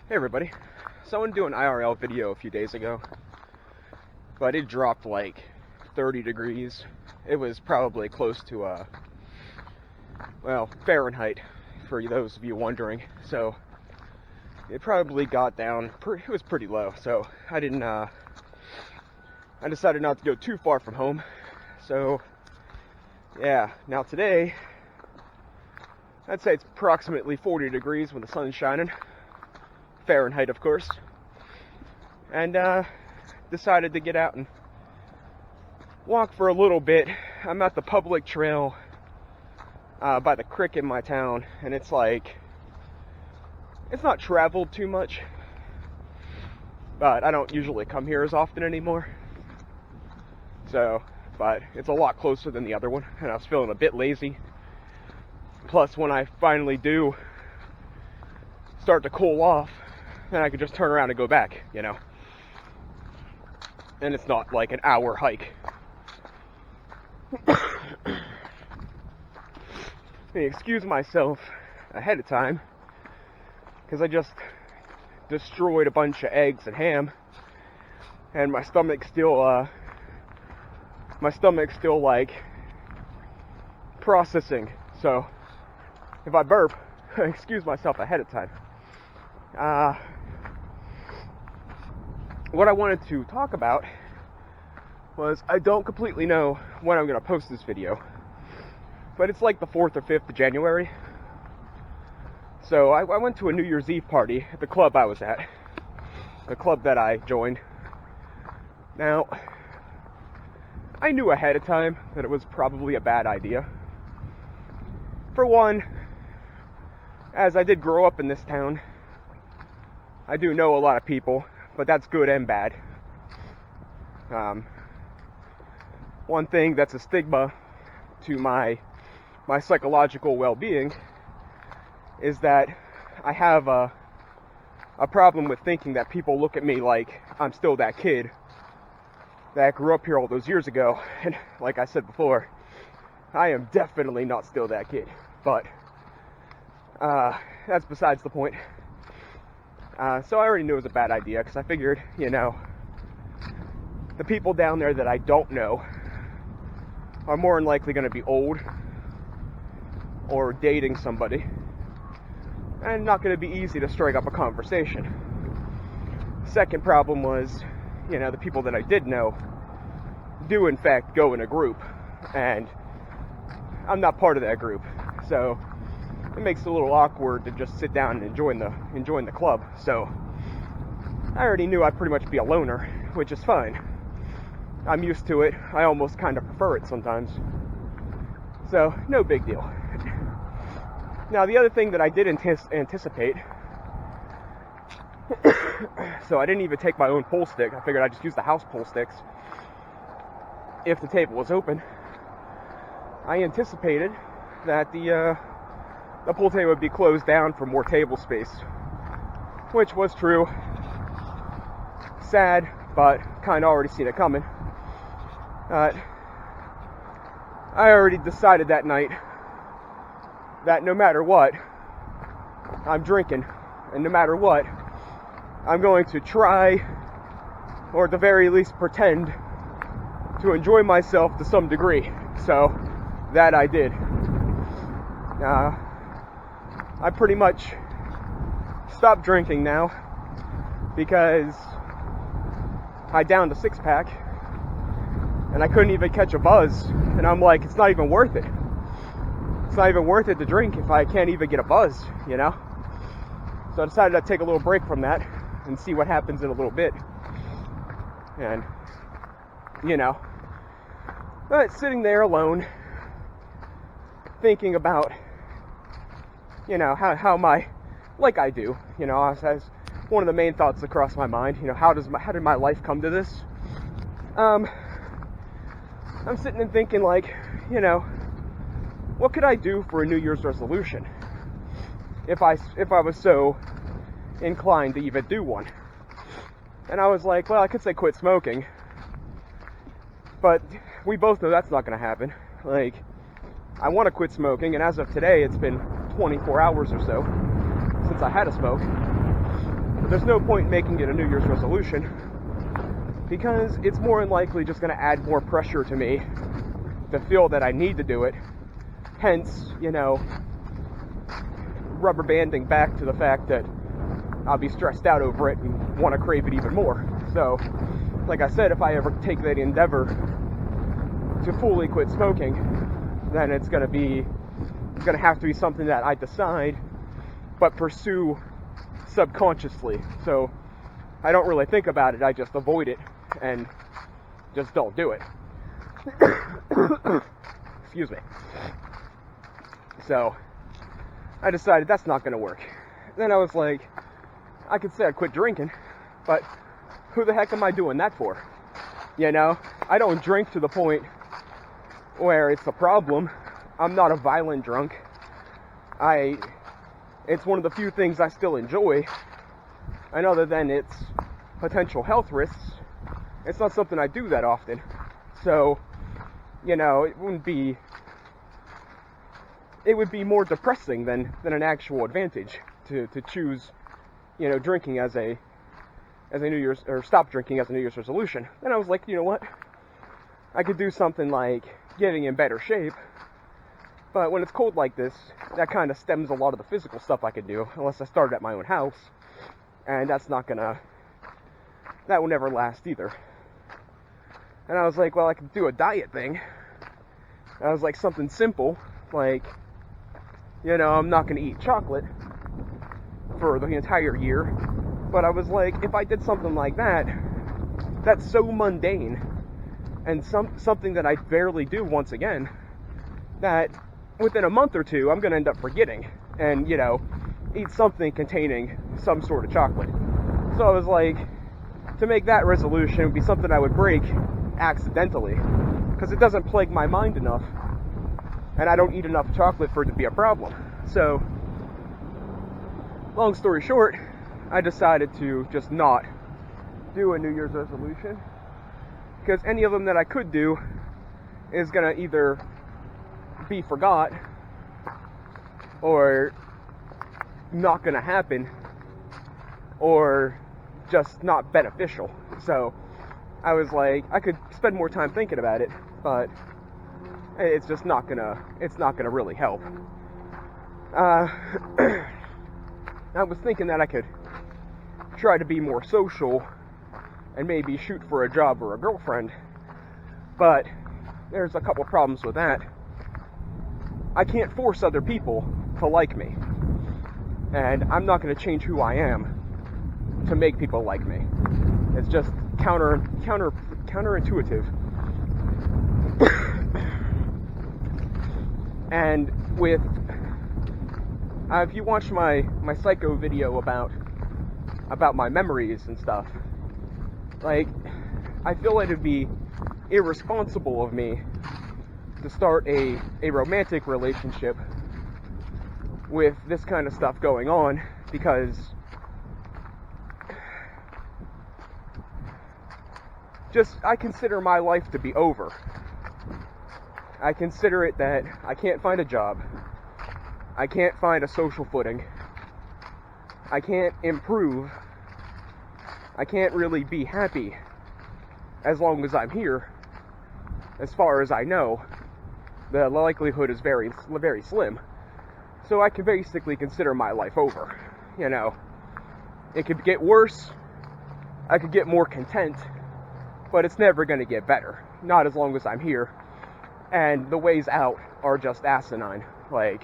Hey everybody. Someone did an IRL video a few days ago, but it dropped like 30 degrees. It was probably close to Fahrenheit, for those of you wondering. So it probably got down, it was pretty low. So I decided not to go too far from home. So yeah, now today, I'd say it's approximately 40 degrees when the sun's shining. Fahrenheit, of course. And decided to get out and walk for a little bit. I'm at the public trail by the creek in my town, and it's not traveled too much, but I don't usually come here as often anymore. So, but it's a lot closer than the other one, and I was feeling a bit lazy. Plus, when I finally do start to cool off, then I could just turn around and go back, you know. And it's not like an hour hike. Excuse myself ahead of time, because I just destroyed a bunch of eggs and ham, and my stomach's still like processing. So if I burp, excuse myself ahead of time. What I wanted to talk about was, I don't completely know when I'm going to post this video, but it's like the 4th or 5th of January. So I went to a New Year's Eve party at the club I was at, the club that I joined. Now, I knew ahead of time that it was probably a bad idea. For one, as I did grow up in this town, I do know a lot of people, but that's good and bad. One thing that's a stigma to my psychological well-being is that I have a problem with thinking that people look at me like I'm still that kid that grew up here all those years ago. And like I said before, I am definitely not still that kid. But that's besides the point. So I already knew it was a bad idea, because I figured, you know, the people down there that I don't know are more than likely going to be old or dating somebody, and not going to be easy to strike up a conversation. Second problem was, you know, the people that I did know do in fact go in a group, and I'm not part of that group, so it makes it a little awkward to just sit down and join the club. So I already knew I'd pretty much be a loner, which is fine. I'm used to it. I almost kind of prefer it sometimes. So no big deal. Now, the other thing that I did anticipate, so I didn't even take my own pool stick. I figured I'd just use the house pool sticks if the table was open. I anticipated that the pool table would be closed down for more table space, which was true. Sad, but kind of already seen it coming. I already decided that night that no matter what, I'm drinking, and no matter what, I'm going to try, or at the very least pretend, to enjoy myself to some degree. So that I did. I pretty much stopped drinking now because I downed a 6-pack and I couldn't even catch a buzz, and I'm like, it's not even worth it. It's not even worth it to drink if I can't even get a buzz, you know? So I decided to take a little break from that and see what happens in a little bit. And, you know, but sitting there alone, thinking about, you know, how like I do, you know, as one of the main thoughts that crossed my mind, you know, how did my life come to this? I'm sitting and thinking, like, you know, what could I do for a New Year's resolution if I was so inclined to even do one? And I was like, well, I could say quit smoking, but we both know that's not going to happen. Like, I want to quit smoking, and as of today, it's been 24 hours or so since I had a smoke. there's no point in making it a New Year's resolution, because it's more than likely just going to add more pressure to me to feel that I need to do it. Hence, rubber banding back to the fact that I'll be stressed out over it and want to crave it even more. So, like I said, if I ever take that endeavor to fully quit smoking, then it's going to have to be something that I decide but pursue subconsciously. So I don't really think about it, I just avoid it and just don't do it. Excuse me. So I decided that's not going to work. Then I was like, I could say I quit drinking, but who the heck am I doing that for? I don't drink to the point where it's a problem. I'm not a violent drunk. It's one of the few things I still enjoy. And other than its potential health risks, it's not something I do that often. So, it would be more depressing than an actual advantage to choose, drinking as a New Year's, or stop drinking as a New Year's resolution. Then I was like, you know what? I could do something like getting in better shape. But when it's cold like this, that kind of stems a lot of the physical stuff I could do, unless I started at my own house. And that will never last either. And I was like, well, I could do a diet thing. I was like, something simple, like, I'm not going to eat chocolate for the entire year. But I was like, if I did something like that, that's so mundane, and something that I barely do once again, that within a month or two, I'm going to end up forgetting, and, eat something containing some sort of chocolate. So I was like, to make that resolution would be something I would break accidentally, because it doesn't plague my mind enough, and I don't eat enough chocolate for it to be a problem. So, long story short, I decided to just not do a New Year's resolution, because any of them that I could do is going to either be forgot or not going to happen or just not beneficial. So I was like, I could spend more time thinking about it, but it's just not gonna really help. I was thinking that I could try to be more social and maybe shoot for a job or a girlfriend, but there's a couple problems with that. I can't force other people to like me, and I'm not going to change who I am to make people like me. It's just counterintuitive. And with if you watch my psycho video about my memories and stuff, like, I feel like it'd be irresponsible of me to start a romantic relationship with this kind of stuff going on, because I consider my life to be over. I consider it that I can't find a job, I can't find a social footing, I can't improve, I can't really be happy as long as I'm here. As far as I know, the likelihood is very, very slim. So I can basically consider my life over. It could get worse, I could get more content, but it's never going to get better. Not as long as I'm here. And the ways out are just asinine. Like,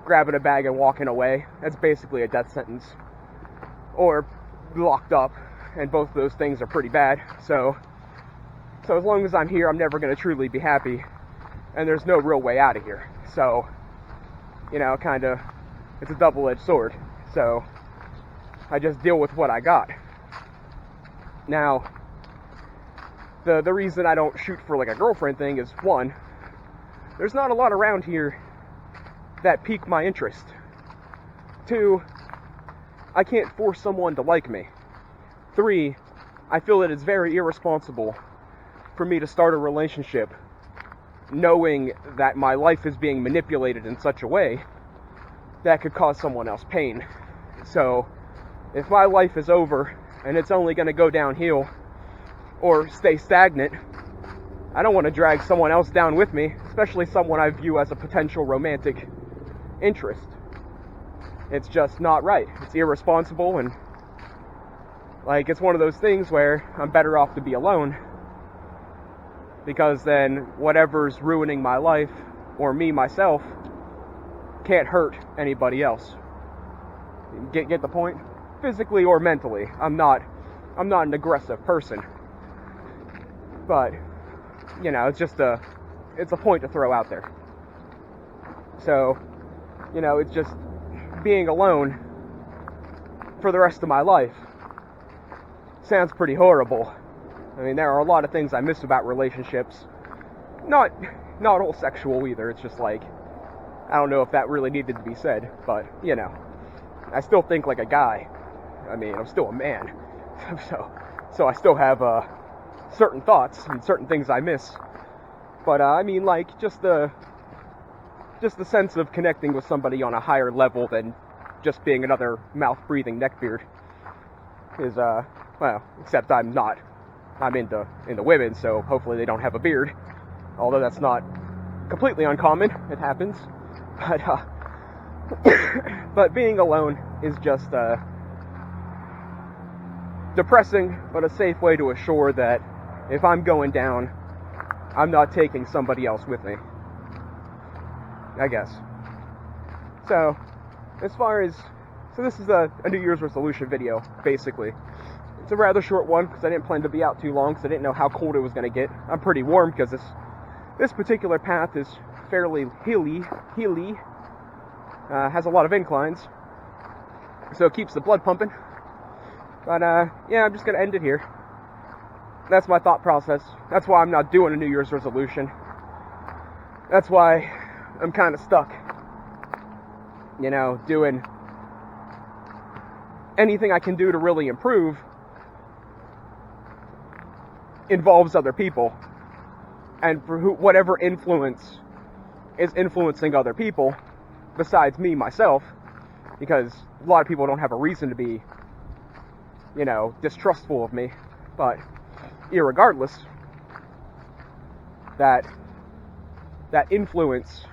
grabbing a bag and walking away, that's basically a death sentence. Or locked up, and both of those things are pretty bad. So as long as I'm here, I'm never going to truly be happy, and there's no real way out of here. So, it's a double-edged sword. So I just deal with what I got. Now, the reason I don't shoot for like a girlfriend thing is, one, there's not a lot around here that pique my interest. Two, I can't force someone to like me. Three, I feel that it's very irresponsible for me to start a relationship knowing that my life is being manipulated in such a way that could cause someone else pain. So if my life is over and it's only going to go downhill or stay stagnant, I don't want to drag someone else down with me, especially someone I view as a potential romantic interest. It's just not right. It's irresponsible, and like, it's one of those things where I'm better off to be alone, because then whatever's ruining my life, or me myself, can't hurt anybody else. Get the point? Physically or mentally. I'm not an aggressive person. But, you know, it's a point to throw out there. So, you know, it's just being alone for the rest of my life sounds pretty horrible. I mean, there are a lot of things I miss about relationships. Not all sexual either. It's just like, I don't know if that really needed to be said, but, you know, I still think like a guy. I mean, I'm still a man. So I still have certain thoughts and certain things I miss. But I mean, like, just the sense of connecting with somebody on a higher level than just being another mouth-breathing neckbeard is, well, except I'm not. I'm into women, so hopefully they don't have a beard. Although that's not completely uncommon. It happens. But being alone is just depressing, but a safe way to assure that if I'm going down, I'm not taking somebody else with me, I guess. So, as far as, so this is a New Year's resolution video, basically. It's a rather short one, because I didn't plan to be out too long, because I didn't know how cold it was going to get. I'm pretty warm, because this particular path is fairly hilly, has a lot of inclines, so it keeps the blood pumping. But, yeah, I'm just going to end it here. That's my thought process. That's why I'm not doing a New Year's resolution. That's why I'm kind of stuck, you know, doing anything I can do to really improve involves other people. And for whatever influence is influencing other people, besides me, myself, because a lot of people don't have a reason to be, you know, distrustful of me, but irregardless, that influence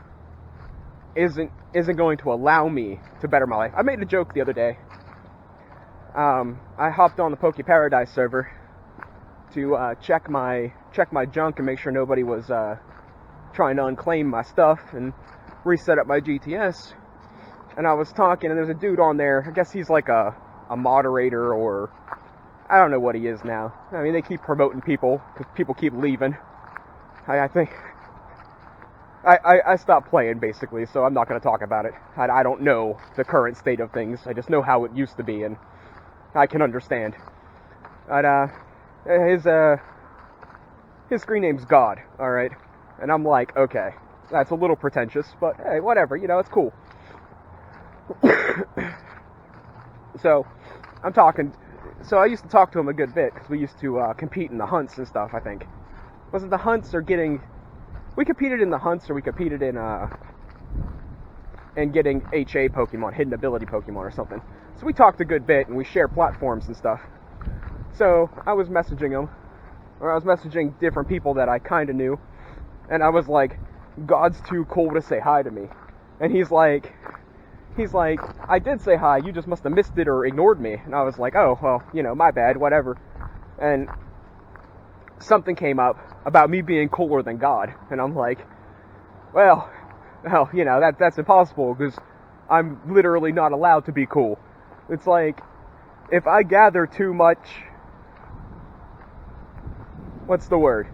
isn't going to allow me to better my life. I made a joke the other day. I hopped on the Poke Paradise server to check my junk and make sure nobody was trying to unclaim my stuff and reset up my GTS. And I was talking, and there's a dude on there. I guess he's like a moderator, or I don't know what he is now. I mean, they keep promoting people because people keep leaving. I think I stopped playing, basically, so I'm not going to talk about it. I don't know the current state of things. I just know how it used to be, and I can understand. But his screen name's God, alright? And I'm like, okay, that's a little pretentious, but hey, whatever, you know, it's cool. So, I'm talking, so I used to talk to him a good bit, because we used to compete in the hunts and stuff, I think. Was it the hunts or getting, we competed in the hunts, or we competed in getting HA Pokemon, hidden ability Pokemon or something. So we talked a good bit, and we share platforms and stuff. So, I was messaging him, or I was messaging different people that I kinda knew, and I was like, God's too cool to say hi to me. And he's like, I did say hi, you just must have missed it or ignored me. And I was like, oh, well, you know, my bad, whatever. And something came up about me being cooler than God. And I'm like, well, you know, that's impossible, because I'm literally not allowed to be cool. It's like, if I gather too much, what's the word?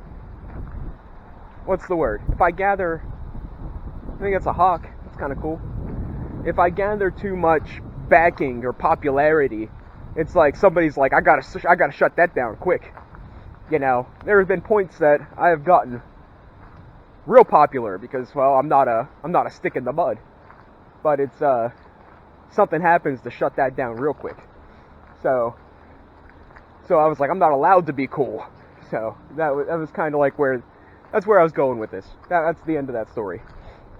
If I gather, I think that's a hawk, that's kind of cool. If I gather too much backing or popularity, it's like somebody's like, I gotta shut that down quick. You know, there have been points that I have gotten real popular because, well, I'm not a stick in the mud. But it's something happens to shut that down real quick. So I was like, I'm not allowed to be cool. So that was kind of like that's where I was going with this. That's the end of that story.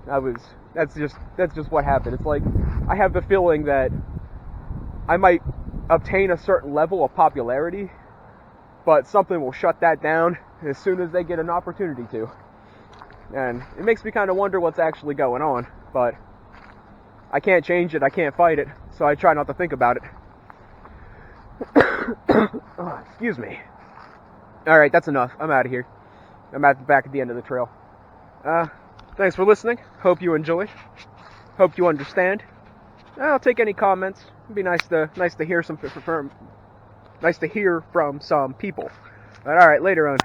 That's just what happened. It's like, I have the feeling that I might obtain a certain level of popularity, but something will shut that down as soon as they get an opportunity to. And it makes me kind of wonder what's actually going on, but I can't change it, I can't fight it, so I try not to think about it. Oh, excuse me. Alright, that's enough. I'm out of here. I'm back at the end of the trail. Thanks for listening. Hope you enjoy. Hope you understand. I'll take any comments. It'd be nice to hear from some people. But alright, later on.